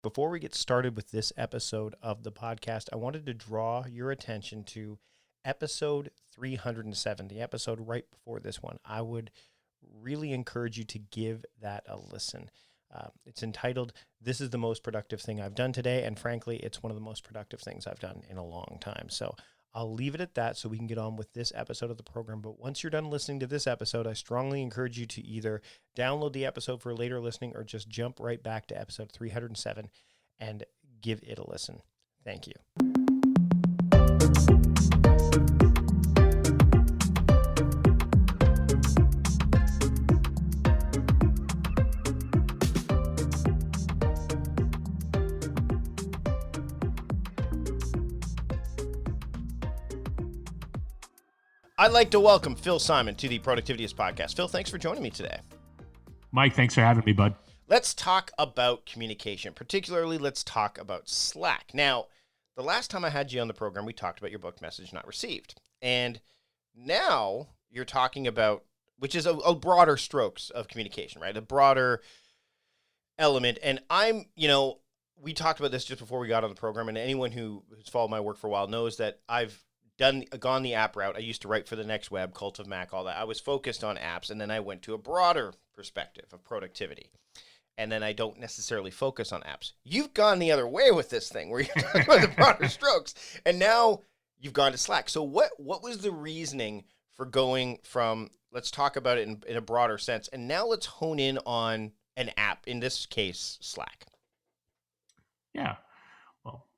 Before we get started with this episode of the podcast, I wanted to draw your attention to episode 307, the episode right before this one. I would really encourage you to give that a listen. It's entitled, "This is the most productive thing I've done today," and frankly, it's one of the most productive things I've done in a long time. So I'll leave it at that so we can get on with this episode of the program. But once you're done listening to this episode, I strongly encourage you to either download the episode for later listening or just jump right back to episode 307 and give it a listen. Thank you. I'd like to welcome Phil Simon to the Productivityist Podcast. Phil, thanks for joining me today. Mike, thanks for having me, bud. Let's talk about communication. Particularly, let's talk about Slack. Now, the last time I had you on the program, we talked about your book, Message Not Received. And now you're talking about, which is a broader strokes of communication, right? A broader element. And we talked about this just before we got on the program, and anyone who's followed my work for a while knows that I've gone the app route. I used to write for the Next Web, Cult of Mac, all that. I was focused on apps, and then I went to a broader perspective of productivity. And then I don't necessarily focus on apps. You've gone the other way with this thing, where you're talking about the broader strokes, and now you've gone to Slack. So what was the reasoning for going from, let's talk about it in a broader sense, and now let's hone in on an app, in this case, Slack? Yeah. Well,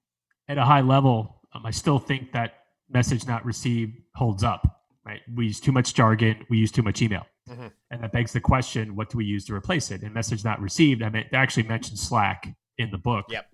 at a high level, I still think that message not received holds up, right? We use too much jargon. We use too much email. Mm-hmm. And that begs the question, what do we use to replace it? And message not received, they actually mentioned Slack in the book. Yep.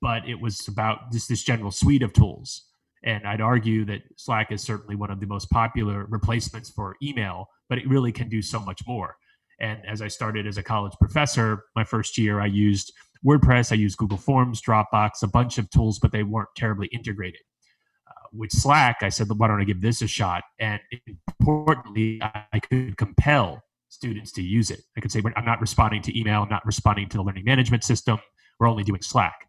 But it was about just this general suite of tools. And I'd argue that Slack is certainly one of the most popular replacements for email, but it really can do so much more. And as I started as a college professor, my first year, I used WordPress, I used Google Forms, Dropbox, a bunch of tools, but they weren't terribly integrated. With Slack, I said, why don't I give this a shot? And importantly, I could compel students to use it. I could say, I'm not responding to email, I'm not responding to the learning management system, we're only doing Slack.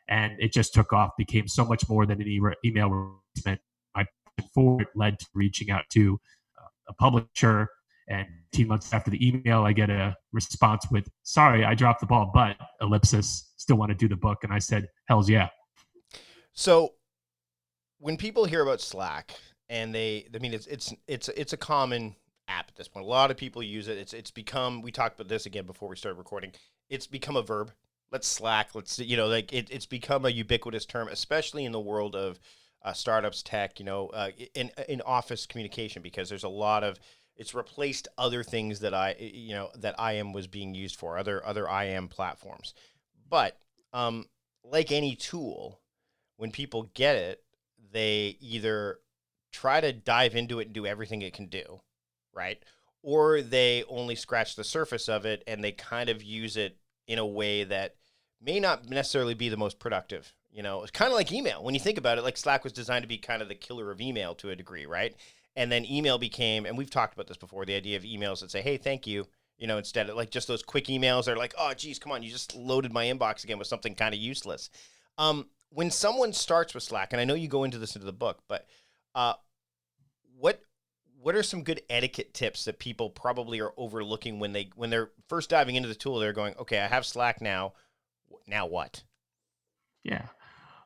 And it just took off, became so much more than an email replacement. My forward led to reaching out to a publisher, and 18 months after the email, I get a response with, "Sorry, I dropped the ball, but ellipsis, still want to do the book." And I said, "Hells yeah." So when people hear about Slack, and it's a common app at this point. A lot of people use it. It's become, we talked about this again before we started recording, it's become a verb. Let's Slack. It's become a ubiquitous term, especially in the world of startups, tech, in office communication, because there's a lot of, it's replaced other things that IM was being used for, other IM platforms. But like any tool, when people get it, they either try to dive into it and do everything it can do, right? Or they only scratch the surface of it, and they kind of use it in a way that may not necessarily be the most productive. It's kind of like email. When you think about it, like Slack was designed to be kind of the killer of email to a degree, right? And then email became, and we've talked about this before, the idea of emails that say, "Hey, thank you," instead of like just those quick emails that are like, "Oh, geez, come on, you just loaded my inbox again with something kind of useless." When someone starts with Slack, and I know you go into this into the book, but what are some good etiquette tips that people probably are overlooking when they're first diving into the tool? They're going, "Okay, I have Slack now. Now what?" Yeah.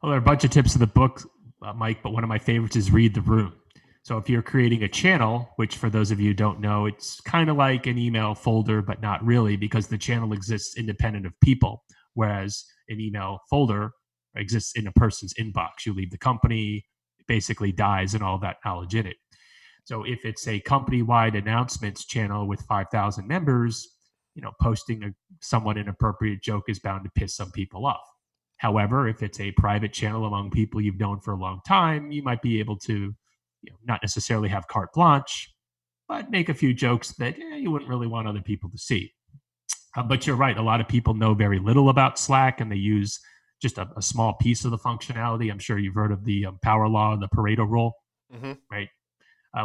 Well, there are a bunch of tips in the book, Mike, but one of my favorites is read the room. So if you're creating a channel, which for those of you who don't know, it's kind of like an email folder, but not really, because the channel exists independent of people, whereas an email folder exists in a person's inbox. You leave the company, it basically dies and all that knowledge in it. So if it's a company-wide announcements channel with 5,000 members, posting somewhat inappropriate joke is bound to piss some people off. However, if it's a private channel among people you've known for a long time, you might be able to, not necessarily have carte blanche, but make a few jokes that you wouldn't really want other people to see. But you're right. A lot of people know very little about Slack, and they use just a small piece of the functionality. I'm sure you've heard of the power law, the Pareto rule, right?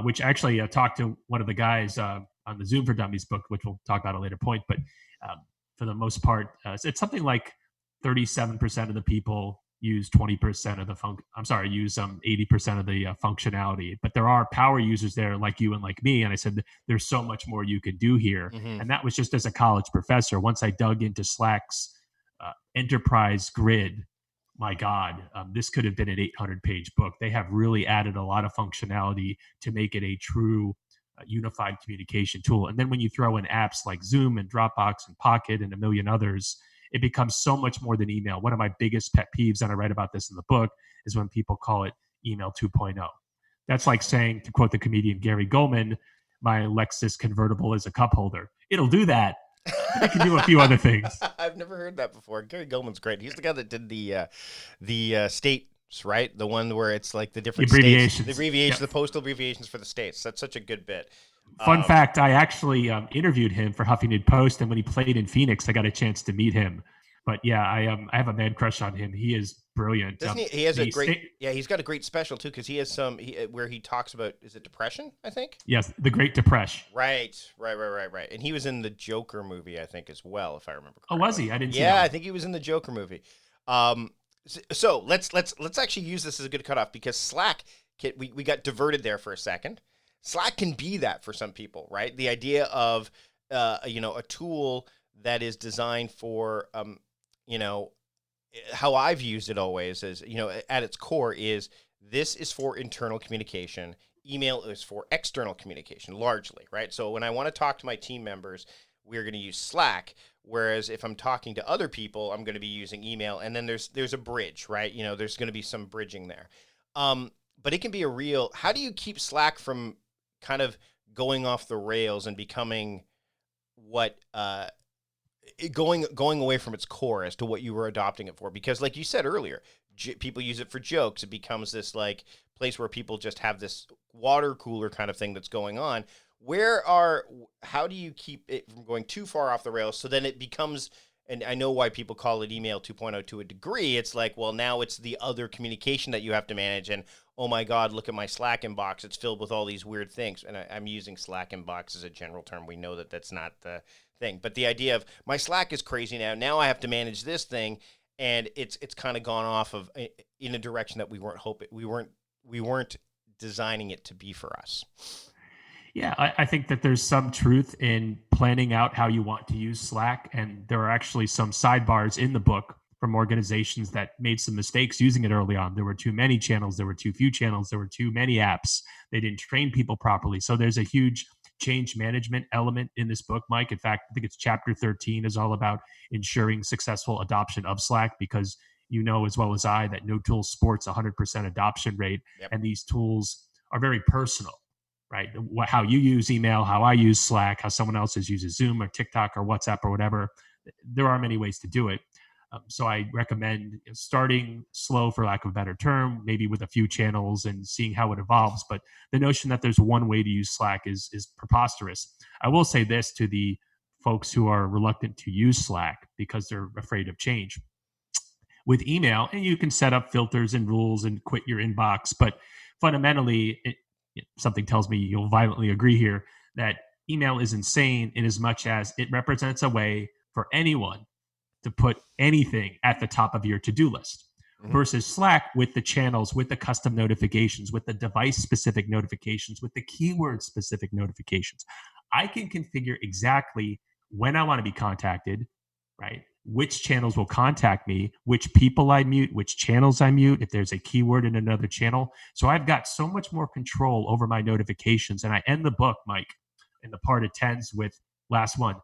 Which actually talked to one of the guys on the Zoom for Dummies book, which we'll talk about at a later point. But for the most part, it's something like 37% of the people use 20% of the use 80% of the functionality. But there are power users there like you and like me. And I said, there's so much more you can do here. Mm-hmm. And that was just as a college professor. Once I dug into Slack's enterprise grid, my God, this could have been an 800-page book. They have really added a lot of functionality to make it a true unified communication tool. And then when you throw in apps like Zoom and Dropbox and Pocket and a million others, it becomes so much more than email. One of my biggest pet peeves, and I write about this in the book, is when people call it email 2.0. That's like saying, to quote the comedian Gary Goldman, my Lexus convertible is a cup holder. It'll do that, but it can do a few other things. I've never heard that before. Gary Goldman's great. He's the guy that did the states, right? The one where it's like the different abbreviations. States, the abbreviations, Yep. The postal abbreviations for the states. That's such a good bit. Fun fact, I actually interviewed him for Huffington Post, and when he played in Phoenix, I got a chance to meet him. But yeah, I have a man crush on him. He is brilliant. Doesn't he? He has a great. He's got a great special too, because he has some where he talks about, is it depression? I think. Yes, the Great Depression. Right. And he was in the Joker movie, I think, as well, if I remember correctly. Oh, was he? I didn't see that. Yeah, I think he was in the Joker movie. So let's actually use this as a good cutoff, because Slack, we got diverted there for a second. Slack can be that for some people, right? The idea of a tool that is designed for how I've used it always is, at its core is, this is for internal communication. Email is for external communication, largely, right? So when I want to talk to my team members, we're going to use Slack. Whereas if I'm talking to other people, I'm going to be using email. And then there's a bridge, right? There's going to be some bridging there. But it can be how do you keep Slack from kind of going off the rails and becoming going away from its core as to what you were adopting it for? Because like you said earlier, people use it for jokes. It becomes this like place where people just have this water cooler kind of thing that's going on. How do you keep it from going too far off the rails, so then it becomes, and I know why people call it email 2.0 to a degree, it's like, well, now it's the other communication that you have to manage, and oh my God, look at my Slack inbox, it's filled with all these weird things. And I'm using Slack inbox as a general term. We know that that's not the thing, but the idea of my Slack is crazy now I have to manage this thing, and it's kind of gone off of in a direction that we weren't hoping, we weren't designing it to be for us. Yeah, I think that there's some truth in planning out how you want to use Slack. And there are actually some sidebars in the book from organizations that made some mistakes using it early on. There were too many channels. There were too few channels. There were too many apps. They didn't train people properly. So there's a huge change management element in this book, Mike. In fact, I think it's chapter 13 is all about ensuring successful adoption of Slack, because you know as well as I that no tool sports 100% adoption rate. Yep. And these tools are very personal. Right? How you use email, how I use Slack, how someone else uses Zoom or TikTok or WhatsApp or whatever. There are many ways to do it. So I recommend starting slow, for lack of a better term, maybe with a few channels and seeing how it evolves. But the notion that there's one way to use Slack is preposterous. I will say this to the folks who are reluctant to use Slack because they're afraid of change. With email, and you can set up filters and rules and quit your inbox, but fundamentally, something tells me you'll violently agree here that email is insane in as much as it represents a way for anyone to put anything at the top of your to-do list. Mm-hmm. Versus Slack with the channels, with the custom notifications, with the device-specific notifications, with the keyword-specific notifications. I can configure exactly when I want to be contacted, right? Which channels will contact me, which people I mute, which channels I mute, if there's a keyword in another channel. So I've got so much more control over my notifications. And I end the book, Mike, in the part it ends with, last one,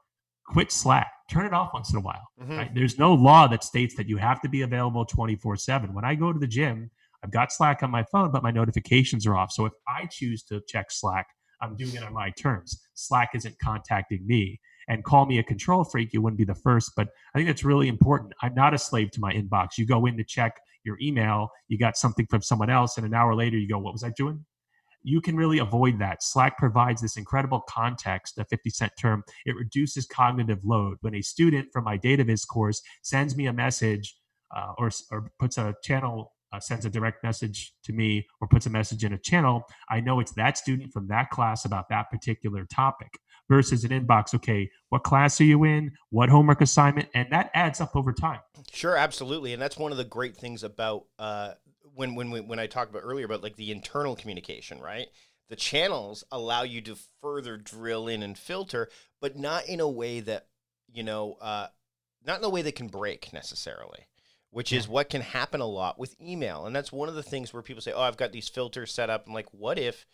quit Slack. Turn it off once in a while. Mm-hmm. Right? There's no law that states that you have to be available 24/7. When I go to the gym, I've got Slack on my phone, but my notifications are off. So if I choose to check Slack, I'm doing it on my terms. Slack isn't contacting me. And call me a control freak, you wouldn't be the first. But I think that's really important. I'm not a slave to my inbox. You go in to check your email, you got something from someone else, and an hour later you go, what was I doing? You can really avoid that. Slack provides this incredible context, a 50-cent term. It reduces cognitive load. When a student from my DataViz course sends me a message or puts a channel, sends a direct message to me or puts a message in a channel, I know it's that student from that class about that particular topic. versus an inbox. Okay, what class are you in? What homework assignment? And that adds up over time. Sure, absolutely, and that's one of the great things about when I talked about earlier about like the internal communication, right? The channels allow you to further drill in and filter, but not in a way that you know, not in a way that can break necessarily, which Yeah. is what can happen a lot with email, and that's one of the things where people say, "Oh, I've got these filters set up." I'm like, "What if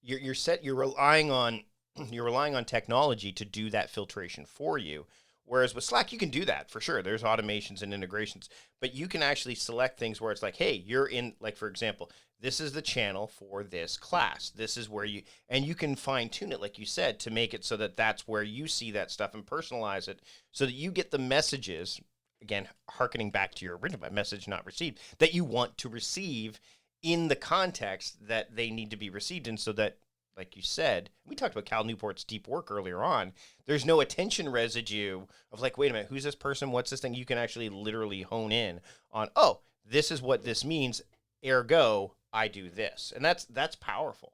you're relying on you're relying on technology to do that filtration for you?" Whereas with Slack, you can do that for sure. There's automations and integrations, but you can actually select things where it's like, hey, you're in, like, for example, this is the channel for this class. This is where and you can fine tune it, like you said, to make it so that that's where you see that stuff and personalize it so that you get the messages, again, harkening back to your original message not received, that you want to receive in the context that they need to be received in so that, like you said, we talked about Cal Newport's deep work earlier on. There's no attention residue of like, wait a minute, who's this person? What's this thing? You can actually literally hone in on, oh, this is what this means. Ergo, I do this. And that's powerful.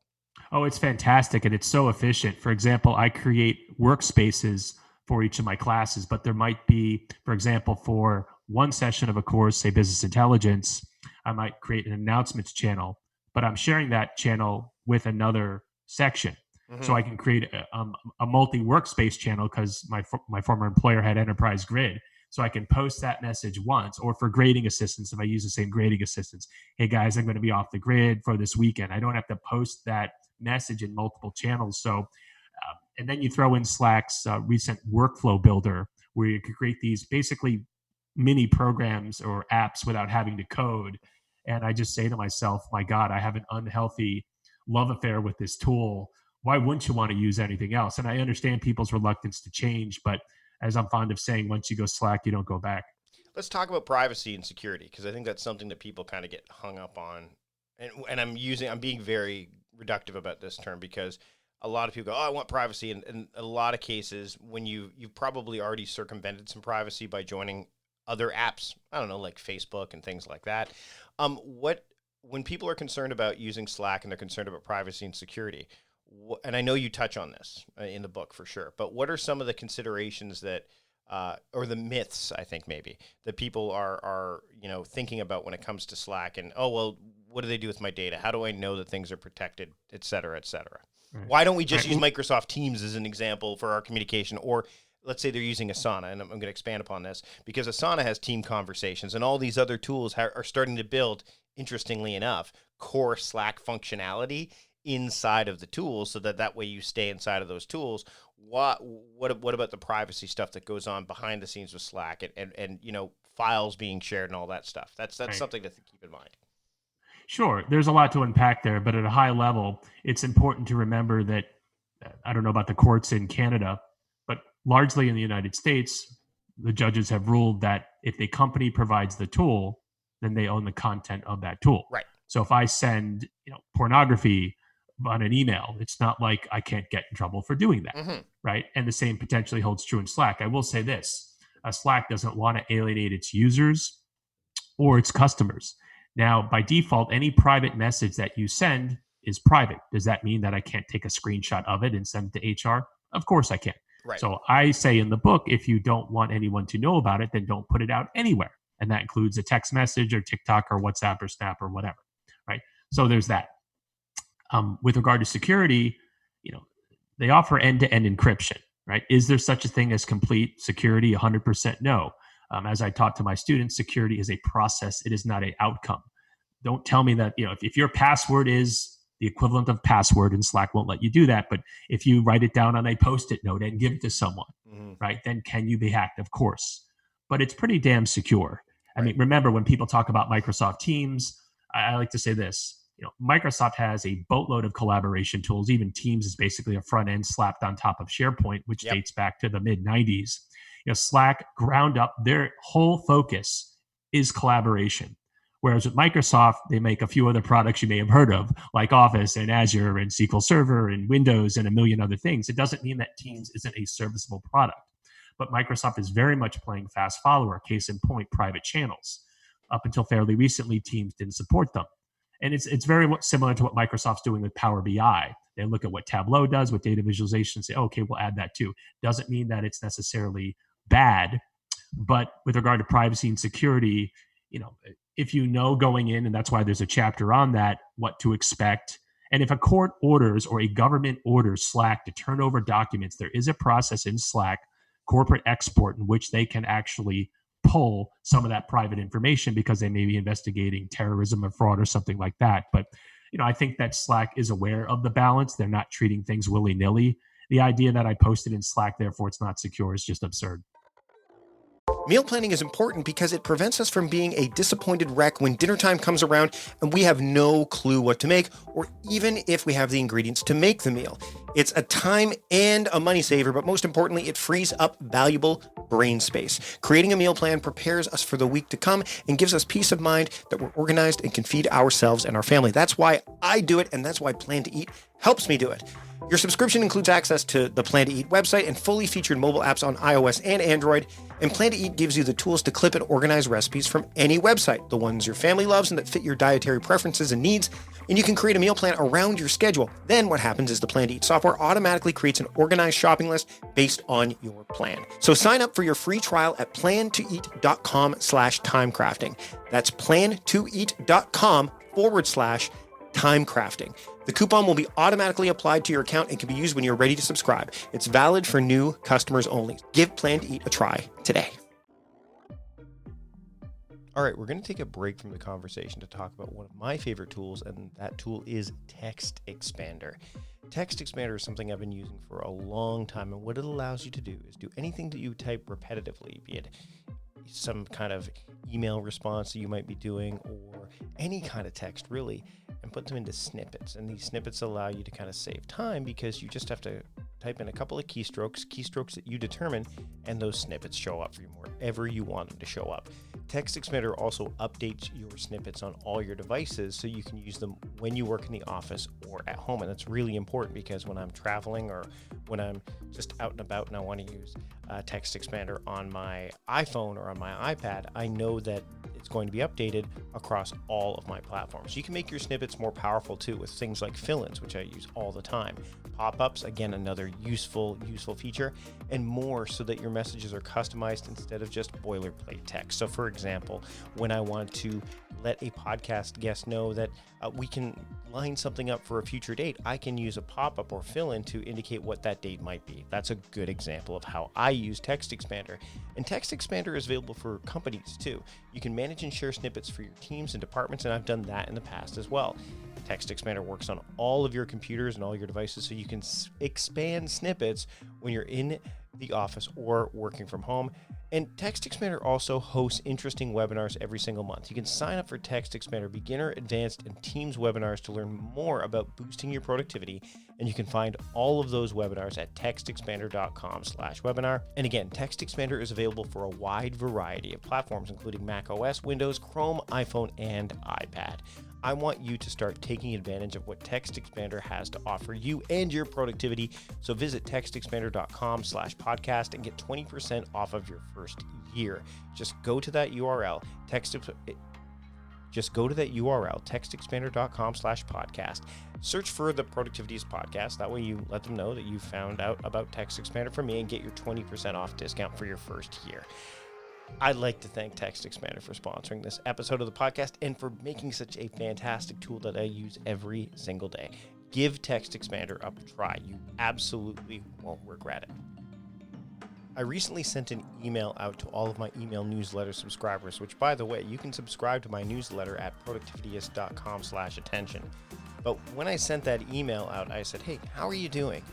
Oh, it's fantastic and it's so efficient. For example, I create workspaces for each of my classes, but there might be, for example, for one session of a course, say business intelligence, I might create an announcements channel, but I'm sharing that channel with another section. So Mm-hmm. I can create a multi workspace channel because my former employer had enterprise grid. So I can post that message once, or for grading assistance, if I use the same grading assistance, hey guys, I'm going to be off the grid for this weekend. I don't have to post that message in multiple channels. So, and then you throw in Slack's recent workflow builder, where you can create these basically mini programs or apps without having to code. And I just say to myself, my God, I have an unhealthy love affair with this tool. Why wouldn't you want to use anything else? And I understand people's reluctance to change, but as I'm fond of saying, once you go Slack, you don't go back. Let's talk about privacy and security because I think that's something that people kind of get hung up on. And I'm being very reductive about this term because a lot of people go, oh, I want privacy. And in a lot of cases, when you've probably already circumvented some privacy by joining other apps, I don't know, like Facebook and things like that. When people are concerned about using Slack and they're concerned about privacy and security, and I know you touch on this in the book for sure, but what are some of the considerations that or the myths, I think maybe that people are thinking about when it comes to Slack and, oh, well, what do they do with my data? How do I know that things are protected, et cetera, et cetera? Right. Why don't we just Right. use Microsoft Teams as an example for our communication? Or let's say they're using Asana, and I'm going to expand upon this because Asana has team conversations and all these other tools are starting to build, interestingly enough, core Slack functionality inside of the tools so that way you stay inside of those tools. What about the privacy stuff that goes on behind the scenes with Slack and files being shared and all that stuff? That's Right. something to keep in mind. Sure, there's a lot to unpack there, but at a high level, it's important to remember that I don't know about the courts in Canada, but largely in the United States, the judges have ruled that if a company provides the tool, then they own the content of that tool. Right. So if I send, pornography on an email, it's not like I can't get in trouble for doing that, Mm-hmm. right? And the same potentially holds true in Slack. I will say this: Slack doesn't want to alienate its users or its customers. Now, by default, any private message that you send is private. Does that mean that I can't take a screenshot of it and send it to HR? Of course I can. Right. So I say in the book, if you don't want anyone to know about it, then don't put it out anywhere. And that includes a text message or TikTok or WhatsApp or Snap or whatever, right? So there's that. With regard to security, they offer end-to-end encryption, right? Is there such a thing as complete security? 100% no. As I taught to my students, security is a process. It is not an outcome. Don't tell me that, if your password is the equivalent of password, and Slack won't let you do that. But if you write it down on a Post-it note and give it to someone, Mm-hmm. right, then can you be hacked? Of course. But it's pretty damn secure. I Right. mean, remember when people talk about Microsoft Teams, I like to say this. Microsoft has a boatload of collaboration tools. Even Teams is basically a front end slapped on top of SharePoint, which Yep. dates back to the mid 90s. Slack ground up, their whole focus is collaboration. Whereas with Microsoft, they make a few other products you may have heard of, like Office and Azure and SQL Server and Windows and a million other things. It doesn't mean that Teams isn't a serviceable product. But Microsoft is very much playing fast follower, case in point, private channels. Up until fairly recently, Teams didn't support them. And it's very similar to what Microsoft's doing with Power BI. They look at what Tableau does with data visualization and say, okay, we'll add that too. Doesn't mean that it's necessarily bad, but with regard to privacy and security, if you know going in, and that's why there's a chapter on that, what to expect. And if a court orders or a government orders Slack to turn over documents, there is a process in Slack, corporate export, in which they can actually pull some of that private information because they may be investigating terrorism or fraud or something like that. But I think that Slack is aware of the balance. They're not treating things willy-nilly. The idea that I posted in Slack, therefore it's not secure, is just absurd. Meal planning is important because it prevents us from being a disappointed wreck when dinner time comes around and we have no clue what to make, or even if we have the ingredients to make the meal. It's a time and a money saver, but most importantly, it frees up valuable brain space. Creating a meal plan prepares us for the week to come and gives us peace of mind that we're organized and can feed ourselves and our family. That's why I do it, and that's why Plan to Eat helps me do it. Your subscription includes access to the Plan to Eat website and fully featured mobile apps on iOS and Android. And Plan to Eat gives you the tools to clip and organize recipes from any website, the ones your family loves and that fit your dietary preferences and needs. And you can create a meal plan around your schedule. Then what happens is the Plan to Eat software automatically creates an organized shopping list based on your plan. So sign up for your free trial at plantoeat.com/timecrafting. That's plantoeat.com/timecrafting. The coupon will be automatically applied to your account and can be used when you're ready to subscribe. It's valid for new customers only. Give Plan to Eat a try today. All right, we're going to take a break from the conversation to talk about one of my favorite tools, and that tool is Text Expander. Text Expander is something I've been using for a long time, and what it allows you to do is do anything that you type repetitively, be it some kind of email response that you might be doing or any kind of text really, and put them into snippets. And these snippets allow you to kind of save time because you just have to type in a couple of keystrokes that you determine, and those snippets show up for you wherever you want them to show up. Text Expander also updates your snippets on all your devices so you can use them when you work in the office or at home. And that's really important because when I'm traveling or when I'm just out and about and I want to use Text Expander on my iPhone or on my iPad, I know that it's going to be updated across all of my platforms. You can make your snippets more powerful too with things like fill-ins, which I use all the time. Pop-ups, again, another useful feature, and more so that your messages are customized instead of just boilerplate text. So for example, when I want to let a podcast guest know that we can line something up for a future date, I can use a pop-up or fill-in to indicate what that date might be. That's a good example of how I use Text Expander. And Text Expander is available for companies too. You can manage and share snippets for your teams and departments, and I've done that in the past as well. Text Expander works on all of your computers and all your devices, so you can expand snippets when you're in the office or working from home. And Text Expander also hosts interesting webinars every single month. You can sign up for Text Expander Beginner, Advanced, and Teams webinars to learn more about boosting your productivity. And you can find all of those webinars at textexpander.com/webinar. And again, Text Expander is available for a wide variety of platforms, including Mac OS, Windows, Chrome, iPhone, and iPad. I want you to start taking advantage of what Text Expander has to offer you and your productivity. So visit textexpander.com/podcast and get 20% off of your first year. Just go to that URL, textexpander.com/podcast. Search for the Productivities Podcast. That way you let them know that you found out about Text Expander from me and get your 20% off discount for your first year. I'd like to thank Text Expander for sponsoring this episode of the podcast and for making such a fantastic tool that I use every single day. Give Text Expander a try. You absolutely won't regret it. I recently sent an email out to all of my email newsletter subscribers, which, by the way, you can subscribe to my newsletter at productivityist.com/attention. But when I sent that email out, I said, hey, how are you doing?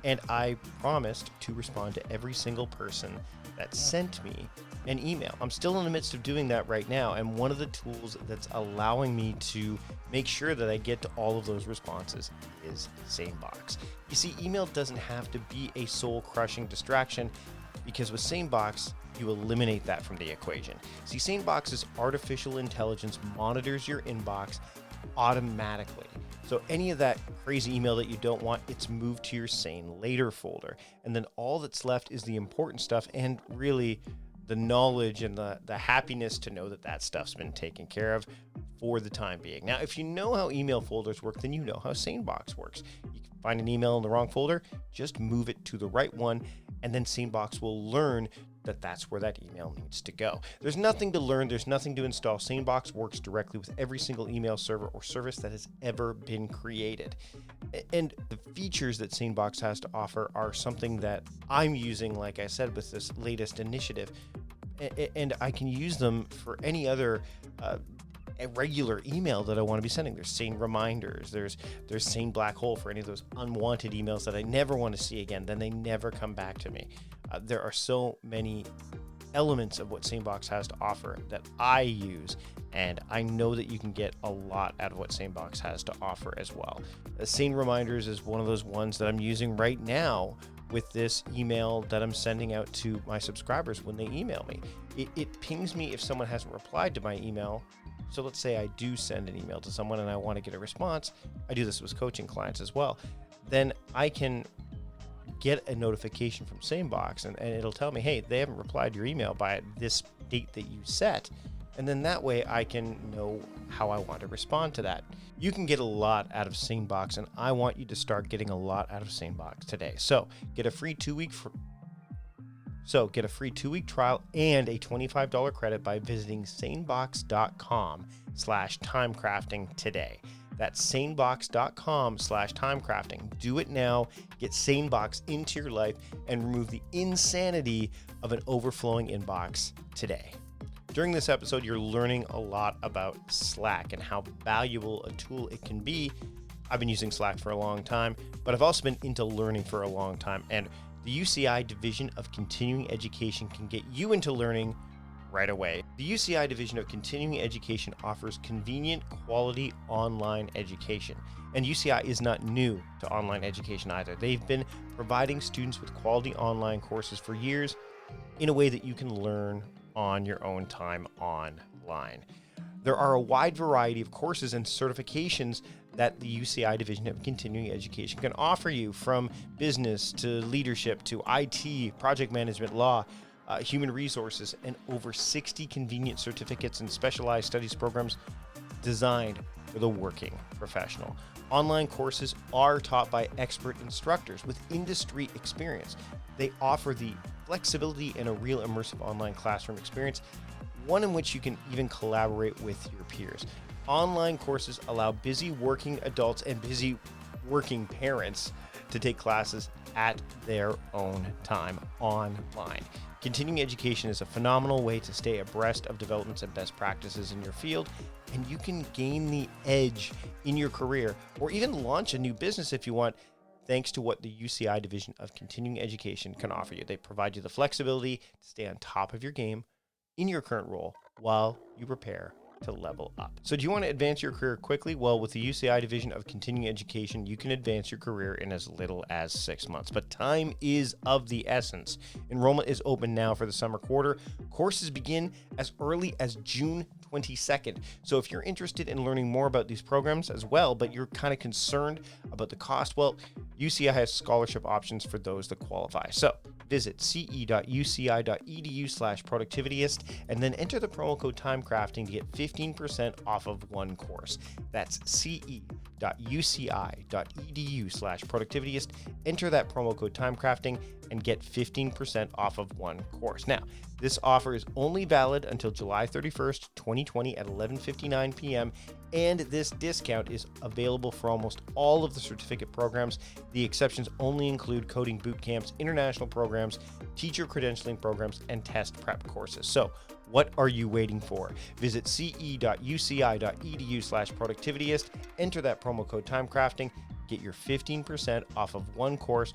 And I promised to respond to every single person that sent me an email. I'm still in the midst of doing that right now, and one of the tools that's allowing me to make sure that I get to all of those responses is SaneBox. You see, email doesn't have to be a soul-crushing distraction, because with SaneBox, you eliminate that from the equation. See, SaneBox's artificial intelligence monitors your inbox automatically. So any of that crazy email that you don't want, it's moved to your Sane Later folder. And then all that's left is the important stuff and really the knowledge and the happiness to know that that stuff's been taken care of for the time being. Now, if you know how email folders work, then you know how SaneBox works. You can find an email in the wrong folder, just move it to the right one, and then SaneBox will learn that that's where that email needs to go. There's nothing to learn. There's nothing to install. SaneBox works directly with every single email server or service that has ever been created. And the features that SaneBox has to offer are something that I'm using, like I said, with this latest initiative. And I can use them for any other a regular email that I want to be sending. There's Sane reminders. There's Sane black hole for any of those unwanted emails that I never want to see again. Then they never come back to me. There are so many elements of what SaneBox has to offer that I use, and I know that you can get a lot out of what SaneBox has to offer as well. Sane reminders is one of those ones that I'm using right now with this email that I'm sending out to my subscribers when they email me. It pings me if someone hasn't replied to my email. So let's say I do send an email to someone and I want to get a response. I do this with coaching clients as well. Then I can get a notification from SaneBox and it'll tell me, hey, they haven't replied to your email by this date that you set. And then that way I can know how I want to respond to that. You can get a lot out of SaneBox, and I want you to start getting a lot out of SaneBox today. So get a free 2-week trial and a $25 credit by visiting sanebox.com/timecrafting today. That's sanebox.com/timecrafting. Do it now. Get SaneBox into your life and remove the insanity of an overflowing inbox today. During this episode, you're learning a lot about Slack and how valuable a tool it can be. I've been using Slack for a long time, but I've also been into learning for a long time. And the UCI Division of Continuing Education can get you into learning right away. The UCI Division of Continuing Education offers convenient, quality online education. And UCI is not new to online education either. They've been providing students with quality online courses for years in a way that you can learn on your own time online. There are a wide variety of courses and certifications that the UCI Division of Continuing Education can offer you, from business to leadership to IT, project management, law, human resources, and over 60 convenient certificates and specialized studies programs designed for the working professional. Online courses are taught by expert instructors with industry experience. They offer the flexibility and a real immersive online classroom experience, one in which you can even collaborate with your peers. Online courses allow busy working adults and busy working parents to take classes at their own time online. Continuing education is a phenomenal way to stay abreast of developments and best practices in your field, and you can gain the edge in your career or even launch a new business if you want, thanks to what the UCI Division of Continuing Education can offer you. They provide you the flexibility to stay on top of your game in your current role while you prepare to level up. So do you want to advance your career quickly? Well, with the UCI Division of Continuing Education, you can advance your career in as little as 6 months. But time is of the essence. Enrollment is open now for the summer quarter. Courses begin as early as June 22nd. So if you're interested in learning more about these programs as well, but you're kind of concerned about the cost, well, UCI has scholarship options for those that qualify. So visit ce.uci.edu/productivityist and then enter the promo code TIMECRAFTING to get 15% off of one course. That's ce.uci.edu/productivityist. Enter that promo code TIMECRAFTING and get 15% off of one course. Now, this offer is only valid until July 31st, 2020 at 11:59 p.m. And this discount is available for almost all of the certificate programs. The exceptions only include coding boot camps, international programs, teacher credentialing programs, and test prep courses. So what are you waiting for? Visit ce.uci.edu/productivityist, enter that promo code TIMECRAFTING, get your 15% off of one course